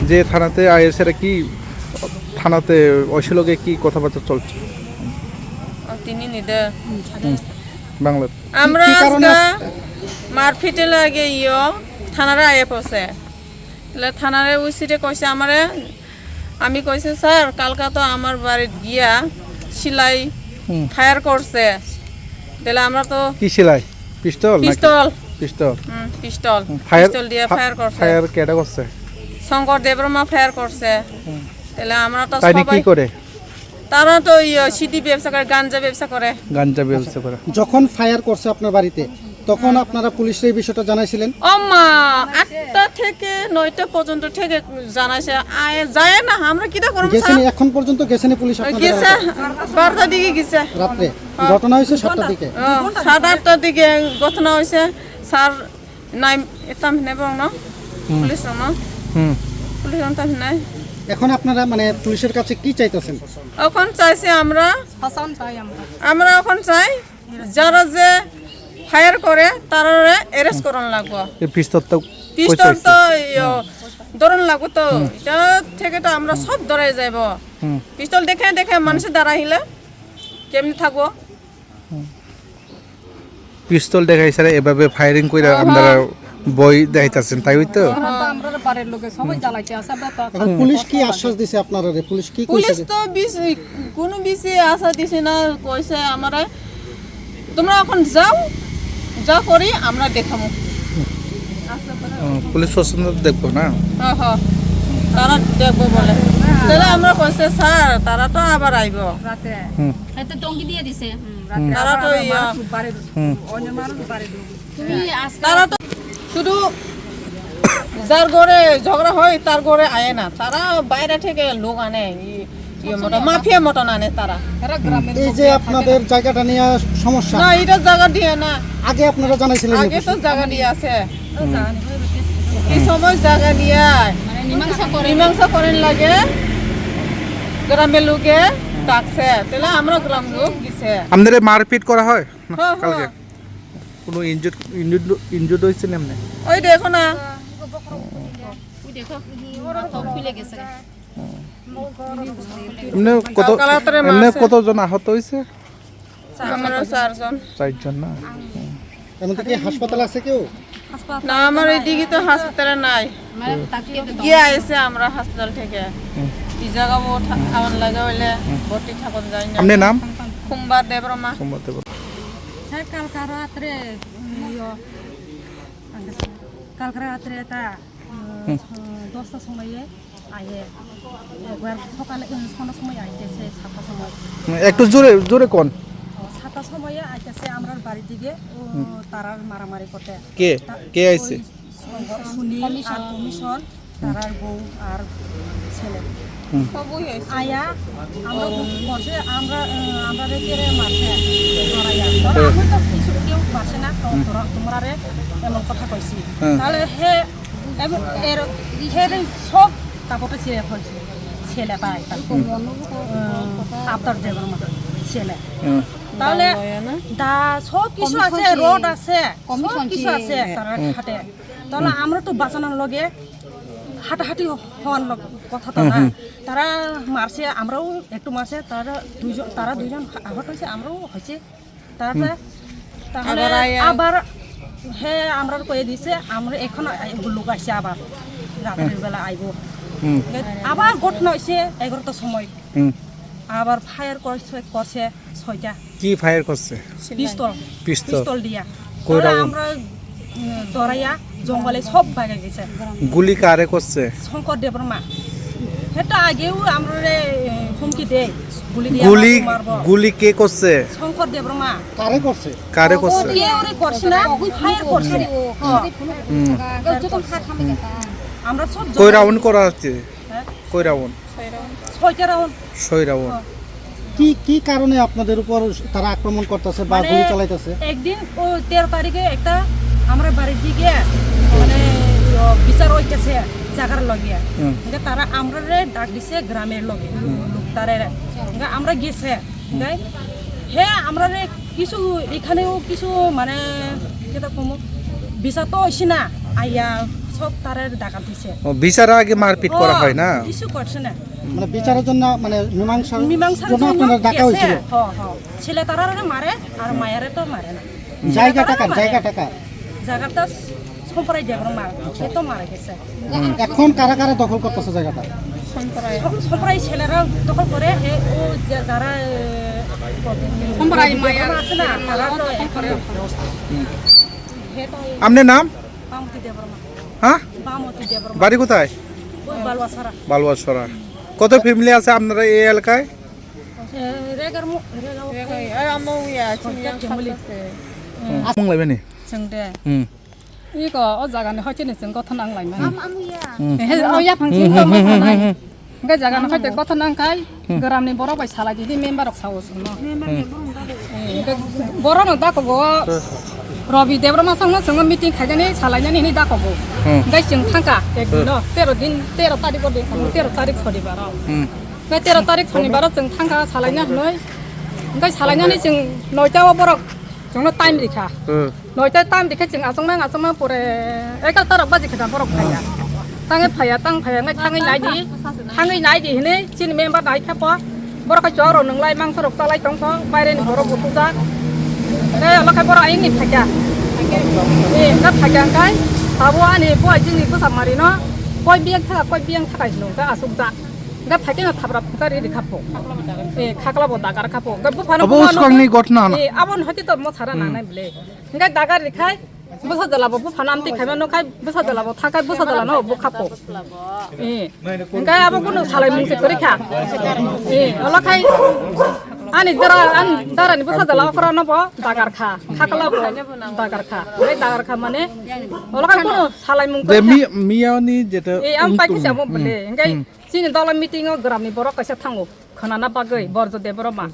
যে থানাতে আইএসের কি থানাতে ঐশীলকে কি কথাবার্তা চলছে তিনি নিদে বাংলা আমরা মারপিটে লাগে থানারে আয়ে পড়ছে থানারে উচিতে কইছে আমারে আমি কইছে স্যার কালকা তো আমার বাড়িতে গিয়া সিলাই ফায়ার করছে তাহলে আমরা তো কি সিলাই পিস্তল পিস্তল পিস্তল পিস্তল পিস্তল দিয়ে ফায়ার করছে ফায়ার কেডা করছে শঙ্কর দেবরমা ফায়ার করছে তাহলে আমরা তো তাই কি করে তারা তো সিডি ব্যবসা করে গাঞ্জা ব্যবসা করে যখন ফায়ার করছে আপনার বাড়িতে তখন আপনারা পুলিশের এই বিষয়টা জানাইছিলেন আম্মা 8টা থেকে 9টা পর্যন্ত থেকে জানাইছে যায় না আমরা কিটা করব গেছেন এখন পর্যন্ত গেছেন পুলিশ আপনাদের গেছে 12টার দিকে গেছে রাতে ঘটনা হইছে 7টার দিকে 7:30টার দিকে ঘটনা হইছে স্যার নাই এতাম নেব না পুলিশ না পুলিশ আনতাম নাই এখন আপনারা মানে পুলিশের কাছে কি চাইতেছেন এখন চাইছি আমরা আমরা এখন চাই যারা যে ফায়ার করে তারা অ্যারেস্ট করন লাগবো পিস্তল তো ধরন লাগবো তো এটা থেকে তো আমরা সব ধরে যাব পিস্তল দেখে দেখে মানুষের দাঁড়াইলে কেমনি থাকবো পিস্তল দেখাইছে এভাবে ফায়ারিং করে আপনারা বই দেখাইতাছেন তাই হইতো আমরা বাড়ির লোকে সবাই জ্বালাইতে আছে এখন পুলিশ কি আশ্বাস দিছে আপনারা পুলিশ কি কইছে পুলিশ তো কোনো বেশি আশা দিছে না কইছে আমারে তোমরা এখন যাও যা করি আমরা দেখাবো পুলিশ প্রশাসন দেখবো না হ্যাঁ তারা দেখবো বলে তাহলে আমরা কইছে স্যার তারা তো আবার আইব রাতে এত টঙ্গি দিয়ে দিছে তারা তো বাড়ি অন্য মানুষ বাড়ি তারা তো শুধু যার ঘরে ঝগড়া হয় তার ঘরে আয় না তারা বাইরে থেকে লোক আনে মাফিয়া মতন আনে তারা এই যে আপনাদের জায়গাটা নিয়ে সমস্যা না এটা জায়গা দিয়ে না আগে আপনারা জানাইছিলেন আগে তো জায়গা দিয়ে আছে এই সময় জায়গা নিয়ে মীমাংসা করেন লাগে গ্রামের লোকে ডাকছে তাহলে আমরা গ্রাম লোক গেছে আমাদের মারপিট করা হয় কালকে কোনো ইনজুর্ড হয়েছে না এমনি ওই দেখো না এমনি কতজন আহত হয়েছে আমরা 4 জন না এমনকি কি হাসপাতাল আছে কেউ না আমার এইদিকে তো হাসপাতালে নাই গিয়ে আইছে আমরা হাসপাতাল থেকে এই জায়গা খাওয়ান লাগে হইলে ভর্তি থাকুন যায় না আপনার নাম সোমবার দেবরমা কালকে রাত্রে তা 10টার সময় আয়ে একবার সকালে কোন সময় আইতেছে 7টার সময় একটু জোরে জোরে কোন 7টার সময় আইতেছে আমরা বাড়ি দিকে তারার মারামারি করতে কে আইছে সুনীল আর কমিশন তারার বউ আর ছেলে আয়া আমরা বসে আমরা রেখে মারছে আমি তো কিছু কেউ মারছে না তোমরা এমন কথা কইছি তাহলে সব কাপড়টা ছিঁড়ে ফেলছে ছেলে পায় আপনার দেবর মতো ছেলে তাহলে দা সব কিছু আছে রড আছে সব কিছু আছে তার হাতে তাহলে আমরা তো বাঁচানোর লগে হাঁটাহাঁটি হওয়ার কথা তো না তারা মারছে আমরাও একটু মারছে তারা দুইজন আহত হয়েছে আমরাও হয়েছে তাহলে আবার আমরা কয়ে দিছে আমরা এখন লোক আসছে আবার রাতের বেলা আইব আবার ঘটনা হয়েছে 11টার সময় আবার ফায়ার করছে 6টা কি ফায়ার করছে পিস্তল দিয়া আমরা দরাইয়া জঙ্গলে সব ভাগে গেছে গুলি কারে করছে শঙ্কর দেবরমা এটা আগেও আমরা হুমকি দেয় গুলি কে করছে শঙ্কর দেবরমা কারে করছে ওরে করছে না ফায়ার করছে আমরা সব কই রাউন্ড করা হচ্ছে কই রাউন্ড 6 রাউন্ড কি কারণে আপনাদের উপর তারা আক্রমণ করতেছে বা গুলি চালাইতেছে একদিন 13 তারিখে একটা আমরা বাড়ির দিকে মানে বিচার হইতেছে জাগার লগে তারা আমরা ডাক দিছে গ্রামের লগে লোক তারা আমরা গেছে আমরা কিছু এখানেও কিছু মানে যেটা কম বিচার তো হইছে না আইয়া সব তারে ডাকা দিছে বিচার আগে মারপিট করা হয় না কিছু করছে না মানে বিচারের জন্য মানে মীমাংসার মীমাংসার জন্য জন্য আপনারা ডাকা হয়েছিল ছেলে তারারে মারে আর মায়েরে তো মারে না জায়গা টাকা জায়গাটা সম্প্রদায় দেবর মার সে তো মারা গেছে এখন কারা কারা দখল করতেছে জায়গাটা সম্প্রদায় ছেলেরা দখল করে ও যারা সম্প্রদায় মায়া আছে না তারা তো করে আপনার নাম বামতি দেবর মা হ্যাঁ বামতি দেবর বাড়ি কোথায় ওই বালুয়া সারা বালুয়া ছড়া কত ফ্যামিলি আছে আপনারা এই এলাকায় রেগার মু রেগার আমো ইয়া চিনিয়া family আসং লাইবেনি जोंदे hmm 이거 어자가는 허지는 증거 터낭라이만 해 어야 방진 거 못하나이 그러니까 자가는 할때 거 터낭가이 그람니 뭐라고 살아지디 멤버럭 사오스노 그러니까 뭐라는 다고고 러비 데브라마 상나 성은 미팅 가자니 살아냐니 니 다고고 그러니까 증 탕가 대구노 때로 따리고 때로 따리 소리 봐라 그러니까 때로 따리 소리 봐라 증 탕가 살아냐 너이 그러니까 살아냐니 증 너자와 뭐라 정말 타임이카 너희들 타임 이렇게 지금 아성만 보래 애가 따라 빠지 그냥 보러 가야 땅에 파야 땅 파야 내 땅의 나이디 해네 지금 멤버 나이 캐봐 보러 가 저러 능라이 망서록 살아이 동서 바이레니 보러 보자 네 연락해 보러 아이니 파야 예나 파야가이 바보 안에 보아 지니 부산 말이노 거의 비행 타가 있노가 아송자 나 파기는 타브라 부자리 카포 예 카클라보 나가라 카포 그 부파는 어버스광니 거트나 예 아본 허티도 뭐 살아나네 블레 그러니까 나가리 카이 부서들라보 부파는 암티 가면 너 카이 부서들라보 타가 부서들라노 뭐 카포 예 그러니까 아본은 살아이 뭉세 그렇게 예 얼라 카이 아니 다라니 부서들라고 그러나 봐 나가르카 카클라보 나가르카 왜 나가르카 만에 얼라 카이는 살아이 뭉 네 미야니 제때 예 암파기 잡어 블레 그러니까 지금 달라 미팅어 그람니 보러 가서 탕고 khana bagoi borjo deboroma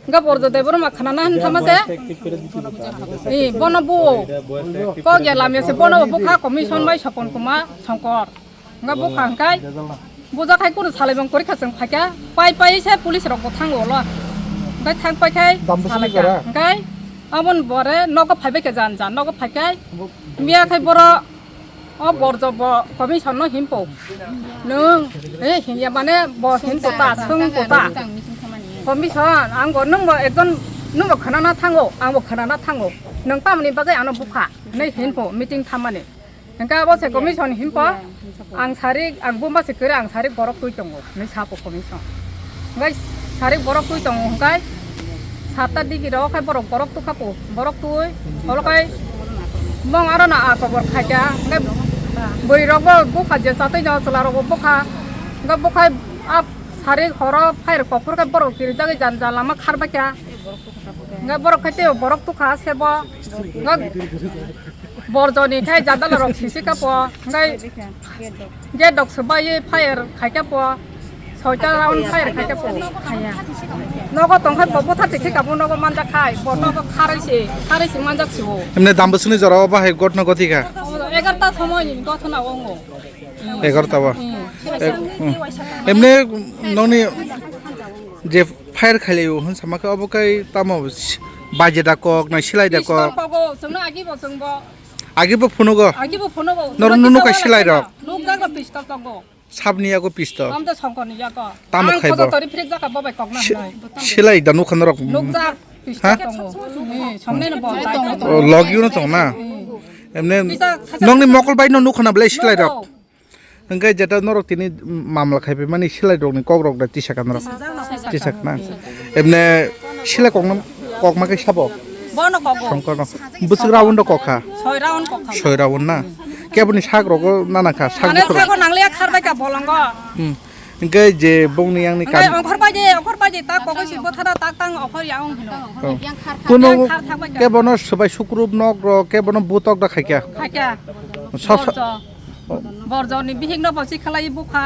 nga borjo deboroma khana han thamase e bono bu ko gela me se bono bu kha commission bai sapon kuma songkor nga bu khangkai buja khai kunu salebong porikha jong phaka pai se police rok thango lo nga thang pai khai salaka ngai amon bore nogo phaibe ke jan nogo phaikai mia khai boro 어 버저 버 커미션노 힘포 능에 힘야 만에 뭐 힘보다 성보다 커미션 안고 능뭐 액건 능뭐 khana 탕고 안고 khana 탕고 능 빠문이 빠게 안 부카 내 힘포 미팅 탐만에 그러니까 뭐세 커미션 힘포 앙사리 앙본바세 그래 앙사리 버럭 부이정고 내 사포 커미션 그러니까 사리 버럭 부이정고 그러니까 사타 디기로 khai 버럭 또 카포 버럭 또 얼어kai mong ara na a khobor khaja ngai boi rogo bukha je satai ja sala rogo bukha ngai bukha a sare khoro phair kopor ka borok kir jage jan jala ma kharba kya ngai borok khate borok tu kha sebo ngai borjoni khai jadal rok sisi ka po ngai je dok sabai phair khaja po soita raun phair khaja po khaya nogo tongkhai bobo thati khika bo nogo manja khai bo nogo kharisi manja sibo এমনি দাম বসুনি জরাও বাহে ঘটনা গতিকা 11টা সময় ঘটনা ওঙ্গো 11টা বা এমনি ননি যে fire খাইলেও হন সামাকে অবকাই তামো বাজে ডাকক না সিলাই ডাকক जोंनो আগেবো ফোনগো নরনুনো কাই সিলাই রক নুগাগো পিস্তল তগো সাবনিয়াগো পিস্তল আমতে সংকনি যাগো তামো খাইবো তরি ফ্রিজ জাকা ববাই কগনা সিলাই দানু খান রক নুগজা পিস্তল তগো সংনেনো ব লগিউনো তং না এমনি নংনি মকল বাই নু খানা বলে সিলাই রক नंगे जेटा नरक तिनी मामला खाइबे माने सिलाइ रकनि कग्रक दा तिसाकान रक तिसाक ना एमने सिलाइ कगमाके साबो बनो कगो संकर न बुसुग राउन्ड कखा 6 राउन्ड कखा 6 राउन्ड ना केबनि साग्रको नानाखा माने सागो नांलिया खारबाय का बलंगो नंगे जे बंनि आंनि का अंखर बाजे ता कगसि बोथारा ता तां अखर याउं हिनो कुनो केबनो सबाय सुक्रुब नग्र केबनो बुतक दा खाइका सब बरजनि बिहिक न बसि खलाई बुखा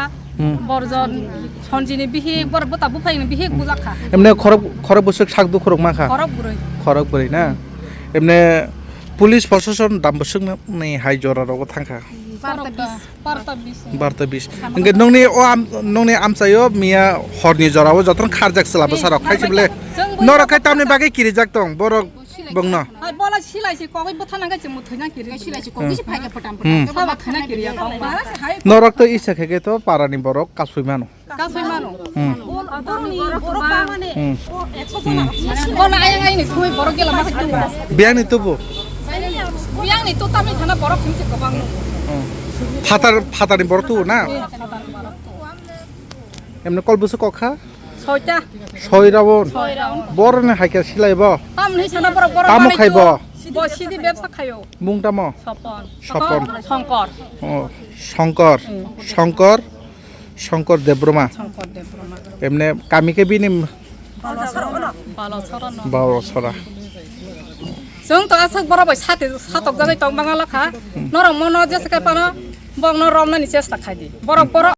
बरजन सनजिनि बिहिक बर बता बुफाइनि बिहिक बुजाखा एमने खरब बुसुक सागदु खरक माखा खरक बुरै ना एमने पुलिस प्रशासन दाम बुसुक नै हाइ जरा रगो थांखा बारता 20 नंगे नंनि आमचायो मिया हरनि जराव जतन खारजाक सलाबो साराव खाइसिबले नरखाय तामनि बागे किरिजाक दं बर bongno ai bola silai si koi botha nang ga jemu thoina kiri silai si koi si phai ga patam patam ba thoina kiri ya bang ba norok to isa khege to parani borok kasui mano ka soi mano bol adorni borok ba mane o 100 jona bola ayang ai ni koi borok gela ma khatu biang ni tubu biang ni to tami thana borok khimse ko bang ফাতারি বড় তো না এমনি কলবুসু কখা soita ছয় round বড় না হাইকা সিলাইব tam ni sana borok borok তামো খাইব bo sidi ব্যবসা খায়ো মুংটামো সপন সপন শঙ্কর ও শঙ্কর শঙ্কর শঙ্কর দেবব্রমা শঙ্কর দেবব্রমা এমনি কামিকে বিনি বালো বাও ছড়া जों त आसक बराबर सातक जानाय तंबाङा लाखा नरम मनो जेसके पानो बंनो रमनानि चेष्टा खायदि बरक बरक